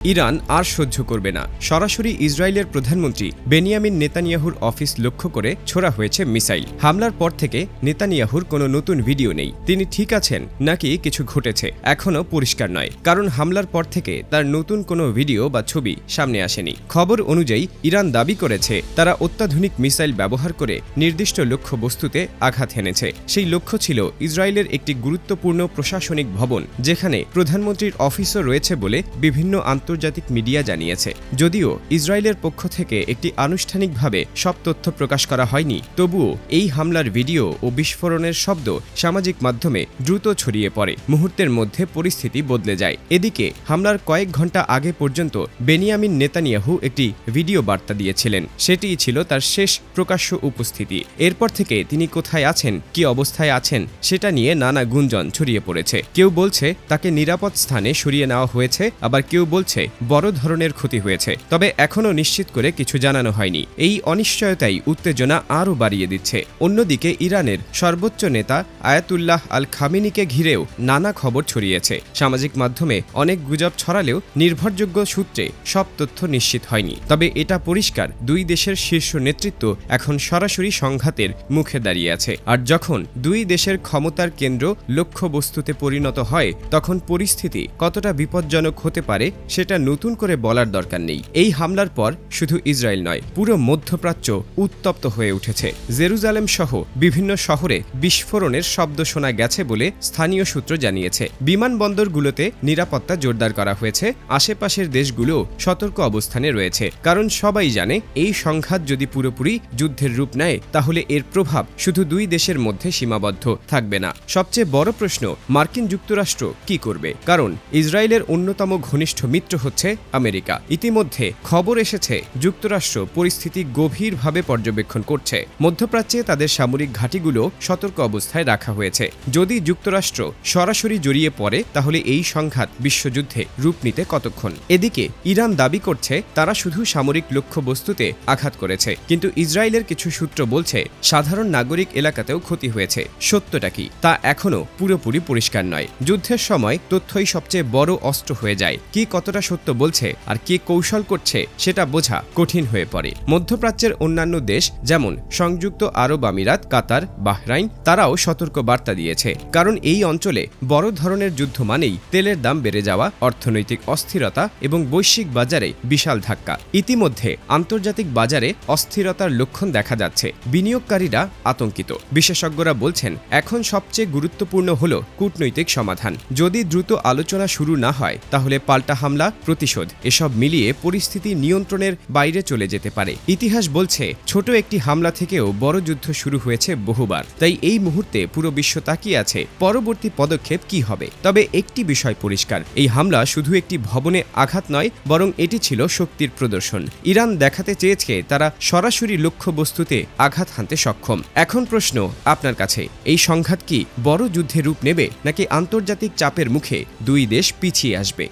Iran আর সহ্য করবে না। সরাসরি ইসরায়েলের প্রধানমন্ত্রী বেনিয়ামিন নেতানিয়াহুর অফিস লক্ষ্য করে ছোড়া হয়েছে মিসাইল। হামলার পর থেকে নেতানিয়াহুর কোনো নতুন ভিডিও নেই। তিনি ঠিক আছেন নাকি কিছু ঘটেছে এখনও পরিষ্কার নয়, কারণ হামলার পর থেকে তার নতুন কোনো ভিডিও বা ছবি সামনে আসেনি। খবর অনুযায়ী ইরান দাবি করেছে তারা অত্যাধুনিক মিসাইল ব্যবহার করে নির্দিষ্ট লক্ষ্যবস্তুতে আঘাত হেনেছে। সেই লক্ষ্য ছিল ইসরায়েলের একটি গুরুত্বপূর্ণ প্রশাসনিক ভবন, যেখানে প্রধানমন্ত্রীর অফিসও রয়েছে বলে বিভিন্ন আন্তর্জাতিক মিডিয়া জানিয়েছে। যদিও ইসরায়েলের পক্ষ থেকে একটি আনুষ্ঠানিকভাবে সব তথ্য প্রকাশ করা হয়নি, তবুও এই হামলার ভিডিও ও বিস্ফোরণের শব্দ সামাজিক মাধ্যমে দ্রুত ছড়িয়ে পড়ে। মুহূর্তের মধ্যে পরিস্থিতি বদলে যায়। এদিকে হামলার কয়েক ঘন্টা আগে পর্যন্ত বেনিয়ামিন নেতানিয়াহু একটি ভিডিও বার্তা দিয়েছিলেন। সেটিই ছিল তার শেষ প্রকাশ্য উপস্থিতি। এরপর থেকে তিনি কোথায় আছেন, কি অবস্থায় আছেন, সেটা নিয়ে নানা গুঞ্জন ছড়িয়ে পড়েছে। কেউ বলছে তাকে নিরাপদ স্থানে সরিয়ে নেওয়া হয়েছে, আবার কেউ বলছে বড় ধরনের ক্ষতি হয়েছে। তবে এখনও নিশ্চিত করে কিছু জানানো হয়নি। এই অনিশ্চয়তাই উত্তেজনা আরও বাড়িয়ে দিচ্ছে। অন্যদিকে ইরানের সর্বোচ্চ নেতা আয়াতুল্লাহ আল খামেনিকে ঘিরেও নানা খবর ছড়িয়েছে। সামাজিক মাধ্যমে অনেক গুজব ছড়ালেও নির্ভরযোগ্য সূত্রে সব তথ্য নিশ্চিত হয়নি। তবে এটা পরিষ্কার, দুই দেশের শীর্ষ নেতৃত্ব এখন সরাসরি সংঘাতের মুখে দাঁড়িয়ে আছে। আর যখন দুই দেশের ক্ষমতার কেন্দ্র লক্ষ্যবস্তুতে পরিণত হয়, তখন পরিস্থিতি কতটা বিপজ্জনক হতে পারে সেটা নতুন করে বলার দরকার নেই। এই হামলার পর শুধু ইসরায়েল নয়, পুরো মধ্যপ্রাচ্য উত্তপ্ত হয়ে উঠেছে। জেরুজালেম সহ বিভিন্ন শহরে বিস্ফোরণের শব্দ শোনা গেছে বলে স্থানীয় সূত্র জানিয়েছে। বিমানবন্দরগুলোতে নিরাপত্তা জোরদার করা হয়েছে। আশেপাশের দেশগুলো সতর্ক অবস্থানে রয়েছে, কারণ সবাই জানে এই সংঘাত যদি পুরোপুরি যুদ্ধের রূপ নেয়, তাহলে এর প্রভাব শুধু দুই দেশের মধ্যে সীমাবদ্ধ থাকবে না। সবচেয়ে বড় প্রশ্ন, মার্কিন যুক্তরাষ্ট্র কি করবে? কারণ ইসরায়েলের অন্যতম ঘনিষ্ঠ মিত্র হচ্ছে আমেরিকা। ইতিমধ্যে খবর এসেছে যুক্তরাষ্ট্র পরিস্থিতি গভীরভাবে পর্যবেক্ষণ করছে। মধ্যপ্রাচ্যে তাদের সামরিক ঘাঁটিগুলো সতর্ক অবস্থায় রাখা হয়েছে। যদি যুক্তরাষ্ট্র সরাসরি জড়িয়ে পড়ে, তাহলে এই সংঘাত বিশ্বযুদ্ধে রূপ নিতে কতক্ষণ? এদিকে ইরান দাবি করছে তারা শুধু সামরিক লক্ষ্যবস্তুতে আঘাত করেছে, কিন্তু ইসরায়েলের কিছু সূত্র বলছে সাধারণ নাগরিক এলাকাতেও ক্ষতি হয়েছে। সত্যটা কি তা এখনও পুরোপুরি পরিষ্কার নয়। যুদ্ধের সময় তথ্যই সবচেয়ে বড় অস্ত্র হয়ে যায়। কি কতটা সত্য বলছে আর কে কৌশল করছে সেটা বোঝা কঠিন হয়ে পড়ে। মধ্যপ্রাচ্যের অন্যান্য দেশ যেমন সংযুক্ত আরব আমিরাত, কাতার, বাহরাইন, তারাও সতর্ক বার্তা দিয়েছে। কারণ এই অঞ্চলে বড় ধরনের যুদ্ধ মানেই তেলের দাম বেড়ে যাওয়া, অর্থনৈতিক অস্থিরতা এবং বৈশ্বিক বাজারে বিশাল ধাক্কা। ইতিমধ্যে আন্তর্জাতিক বাজারে অস্থিরতার লক্ষণ দেখা যাচ্ছে। বিনিয়োগকারীরা আতঙ্কিত। বিশেষজ্ঞরা বলছেন এখন সবচেয়ে গুরুত্বপূর্ণ হল কূটনৈতিক সমাধান। যদি দ্রুত আলোচনা শুরু না হয়, তাহলে পাল্টা হামলা, প্রতিশোধ এসব মিলিয়ে পরিস্থিতি নিয়ন্ত্রণের বাইরে চলে যেতে পারে। ইতিহাস বলছে ছোট একটি হামলা থেকেও বড় যুদ্ধ শুরু হয়েছে বহুবার। তাই এই মুহূর্তে পুরো বিশ্ব তাকিয়ে আছে পরবর্তী পদক্ষেপ কি হবে। তবে একটি বিষয় পরিষ্কার, এই হামলা শুধু একটি ভবনে আঘাত নয়, বরং এটি ছিল শক্তির প্রদর্শন। ইরান দেখাতে চেয়েছে তারা সরাসরি লক্ষ্যবস্তুতে আঘাত হানতে সক্ষম। এখন প্রশ্ন আপনার কাছে, এই সংঘাত কি বড় যুদ্ধে রূপ নেবে, নাকি আন্তর্জাতিক চাপের মুখে দুই দেশ পিছিয়ে আসবে?